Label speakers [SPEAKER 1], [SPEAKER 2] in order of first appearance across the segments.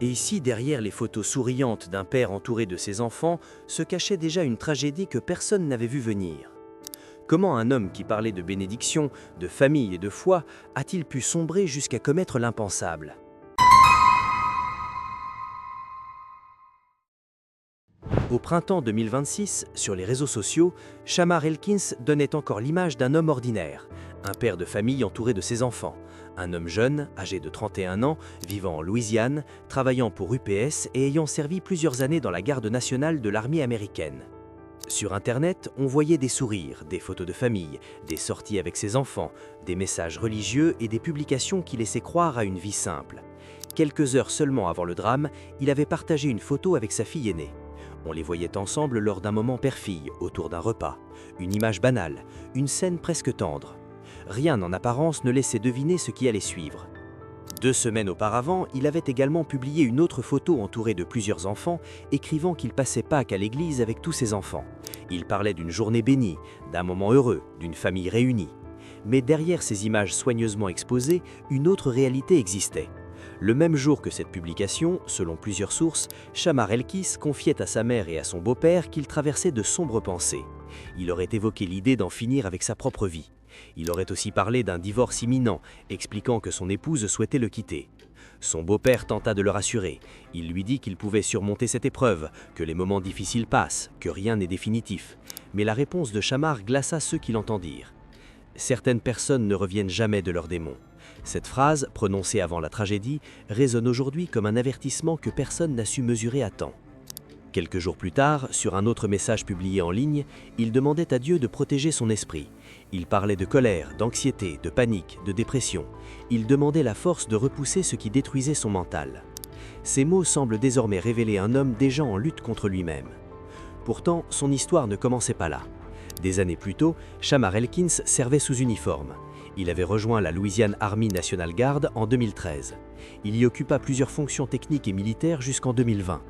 [SPEAKER 1] Et ici, derrière les photos souriantes d'un père entouré de ses enfants, se cachait déjà une tragédie que personne n'avait vue venir. Comment un homme qui parlait de bénédiction, de famille et de foi a-t-il pu sombrer jusqu'à commettre l'impensable ? Au printemps 2026, sur les réseaux sociaux, Shamar Elkins donnait encore l'image d'un homme ordinaire, un père de famille entouré de ses enfants, un homme jeune, âgé de 31 ans, vivant en Louisiane, travaillant pour UPS et ayant servi plusieurs années dans la garde nationale de l'armée américaine. Sur Internet, on voyait des sourires, des photos de famille, des sorties avec ses enfants, des messages religieux et des publications qui laissaient croire à une vie simple. Quelques heures seulement avant le drame, il avait partagé une photo avec sa fille aînée. On les voyait ensemble lors d'un moment père-fille, autour d'un repas. Une image banale, une scène presque tendre. Rien en apparence ne laissait deviner ce qui allait suivre. 2 semaines auparavant, il avait également publié une autre photo entourée de plusieurs enfants, écrivant qu'il passait Pâques à l'église avec tous ses enfants. Il parlait d'une journée bénie, d'un moment heureux, d'une famille réunie. Mais derrière ces images soigneusement exposées, une autre réalité existait. Le même jour que cette publication, selon plusieurs sources, Shamar Elkins confiait à sa mère et à son beau-père qu'il traversait de sombres pensées. Il aurait évoqué l'idée d'en finir avec sa propre vie. Il aurait aussi parlé d'un divorce imminent, expliquant que son épouse souhaitait le quitter. Son beau-père tenta de le rassurer. Il lui dit qu'il pouvait surmonter cette épreuve, que les moments difficiles passent, que rien n'est définitif. Mais la réponse de Shamar glaça ceux qui l'entendirent. Certaines personnes ne reviennent jamais de leurs démons. Cette phrase, prononcée avant la tragédie, résonne aujourd'hui comme un avertissement que personne n'a su mesurer à temps. Quelques jours plus tard, sur un autre message publié en ligne, il demandait à Dieu de protéger son esprit. Il parlait de colère, d'anxiété, de panique, de dépression. Il demandait la force de repousser ce qui détruisait son mental. Ces mots semblent désormais révéler un homme déjà en lutte contre lui-même. Pourtant, son histoire ne commençait pas là. Des années plus tôt, Shamar Elkins servait sous uniforme. Il avait rejoint la Louisiane Army National Guard en 2013. Il y occupa plusieurs fonctions techniques et militaires jusqu'en 2020.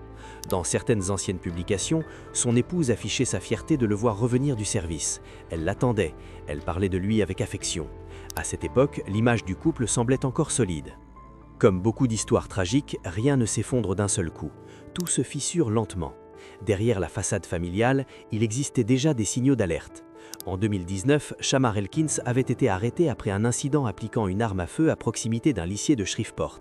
[SPEAKER 1] Dans certaines anciennes publications, son épouse affichait sa fierté de le voir revenir du service. Elle l'attendait, elle parlait de lui avec affection. À cette époque, l'image du couple semblait encore solide. Comme beaucoup d'histoires tragiques, rien ne s'effondre d'un seul coup. Tout se fissure lentement. Derrière la façade familiale, il existait déjà des signaux d'alerte. En 2019, Shamar Elkins avait été arrêté après un incident appliquant une arme à feu à proximité d'un lycée de Shreveport.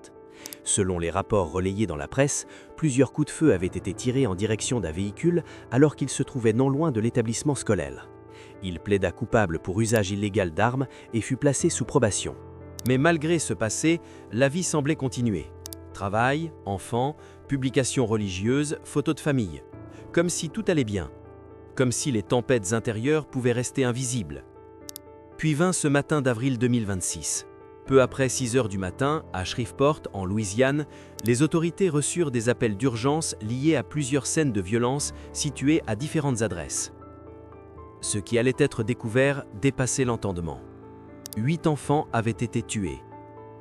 [SPEAKER 1] Selon les rapports relayés dans la presse, plusieurs coups de feu avaient été tirés en direction d'un véhicule alors qu'il se trouvait non loin de l'établissement scolaire. Il plaida coupable pour usage illégal d'armes et fut placé sous probation. Mais malgré ce passé, la vie semblait continuer. Travail, enfants, publications religieuses, photos de famille. Comme si tout allait bien. Comme si les tempêtes intérieures pouvaient rester invisibles. Puis vint ce matin d'avril 2026. Peu après 6 heures du matin, à Shreveport, en Louisiane, les autorités reçurent des appels d'urgence liés à plusieurs scènes de violence situées à différentes adresses. Ce qui allait être découvert dépassait l'entendement. 8 enfants avaient été tués.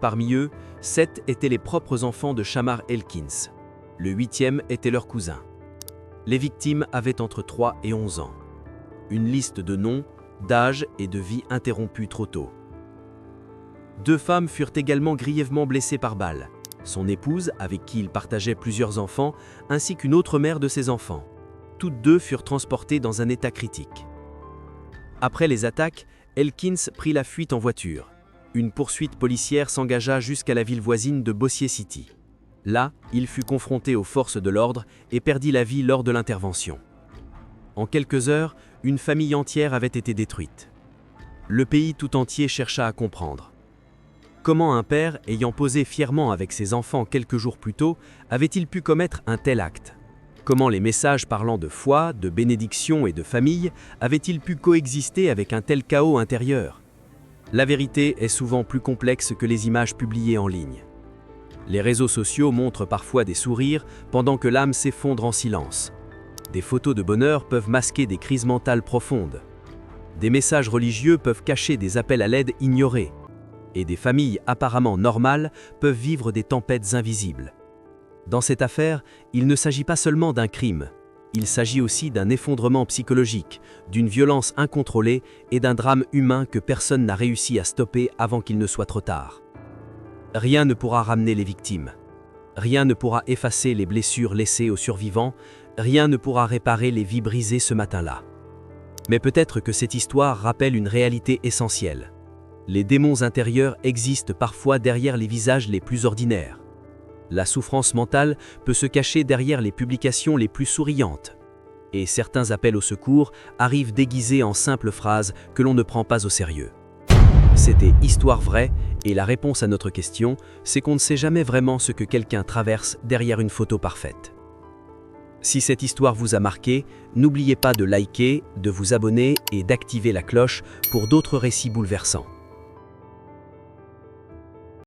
[SPEAKER 1] Parmi eux, 7 étaient les propres enfants de Shamar Elkins. Le 8e était leur cousin. Les victimes avaient entre 3 et 11 ans. Une liste de noms, d'âge et de vie interrompus trop tôt. 2 femmes furent également grièvement blessées par balles. Son épouse, avec qui il partageait plusieurs enfants, ainsi qu'une autre mère de ses enfants. Toutes 2 furent transportées dans un état critique. Après les attaques, Elkins prit la fuite en voiture. Une poursuite policière s'engagea jusqu'à la ville voisine de Bossier City. Là, il fut confronté aux forces de l'ordre et perdit la vie lors de l'intervention. En quelques heures, une famille entière avait été détruite. Le pays tout entier chercha à comprendre. Comment un père, ayant posé fièrement avec ses enfants quelques jours plus tôt, avait-il pu commettre un tel acte ? Comment les messages parlant de foi, de bénédiction et de famille avaient-ils pu coexister avec un tel chaos intérieur ? La vérité est souvent plus complexe que les images publiées en ligne. Les réseaux sociaux montrent parfois des sourires pendant que l'âme s'effondre en silence. Des photos de bonheur peuvent masquer des crises mentales profondes. Des messages religieux peuvent cacher des appels à l'aide ignorés. Et des familles apparemment normales peuvent vivre des tempêtes invisibles. Dans cette affaire, il ne s'agit pas seulement d'un crime. Il s'agit aussi d'un effondrement psychologique, d'une violence incontrôlée et d'un drame humain que personne n'a réussi à stopper avant qu'il ne soit trop tard. Rien ne pourra ramener les victimes. Rien ne pourra effacer les blessures laissées aux survivants, rien ne pourra réparer les vies brisées ce matin-là. Mais peut-être que cette histoire rappelle une réalité essentielle. Les démons intérieurs existent parfois derrière les visages les plus ordinaires. La souffrance mentale peut se cacher derrière les publications les plus souriantes. Et certains appels au secours arrivent déguisés en simples phrases que l'on ne prend pas au sérieux. C'était Histoire vraie, et la réponse à notre question, c'est qu'on ne sait jamais vraiment ce que quelqu'un traverse derrière une photo parfaite. Si cette histoire vous a marqué, n'oubliez pas de liker, de vous abonner et d'activer la cloche pour d'autres récits bouleversants.